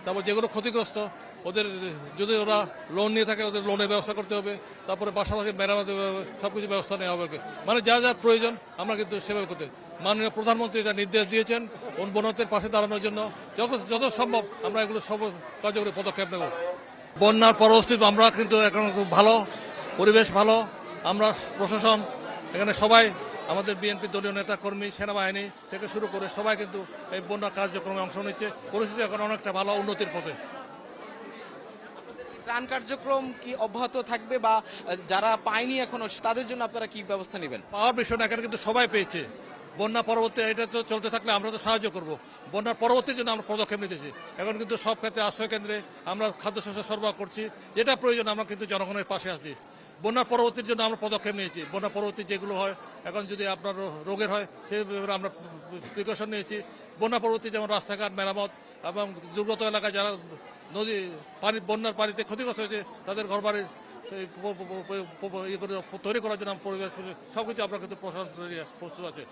তারপর যেগুলো ক্ষতিগ্রস্ত ওদের যদি ওরা লোন নিয়ে থাকে ওদের লোনের ব্যবস্থা করতে হবে, তারপরে পাশাপাশি মেরামত সব কিছু ব্যবস্থা নেওয়া হবে। মানে যা যা প্রয়োজন আমরা কিন্তু সেভাবে করতে, মাননীয় প্রধানমন্ত্রী এটা নির্দেশ দিয়েছেন বন্যার্থীর পাশে দাঁড়ানোর জন্য। যত সম্ভব আমরা এগুলো সব কার্যকরী পদক্ষেপ নেব। বন্যার পরবর্তী আমরা কিন্তু এখন খুব ভালো পরিবেশ, ভালো আমরা প্রশাসন এখানে সবাই আমাদের বিএনপি দলীয় নেতা কর্মী সেনাবাহিনী থেকে শুরু করে সবাই কিন্তু এই বন্যা কার্যক্রমে অংশ নিচ্ছে। পরিস্থিতি এখন অনেকটা ভালো, উন্নতির পথে। ত্রাণ কার্যক্রম কি অব্যাহত থাকবে, বা যারা পায়নি এখনো তাদের জন্য আপনারা কি ব্যবস্থা নেবেন? পাওয়ার বিষয় না, এখানে কিন্তু সবাই পেয়েছে। বন্যা পরবর্তী এটা তো চলতে থাকলে আমরা তো সাহায্য করব। বন্যার পরবর্তীর জন্য আমরা পদক্ষেপ নিতেছি। এখন কিন্তু সব ক্ষেত্রে আশ্রয় কেন্দ্রে আমরা খাদ্যশস্য সরবরাহ করছি, যেটা প্রয়োজন আমরা কিন্তু জনগণের পাশে আছি। বন্যার পরবর্তীর জন্য আমরা পদক্ষেপ নিয়েছি। বন্যার পরবর্তী যেগুলো হয়, এখন যদি আপনার রোগের হয় সেই ব্যাপারে আমরা প্রিকশন নিয়েছি। বন্যা পরবর্তী যেমন রাস্তাঘাট মেরামত এবং দুর্গত এলাকায় যারা নদী বন্যার পানিতে ক্ষতিগ্রস্ত হয়েছে তাদের ঘরবাড়ি তৈরি করার জন্য পরিবেশ সবকিছু আমরা কিন্তু প্রশাসন প্রস্তুত আছে।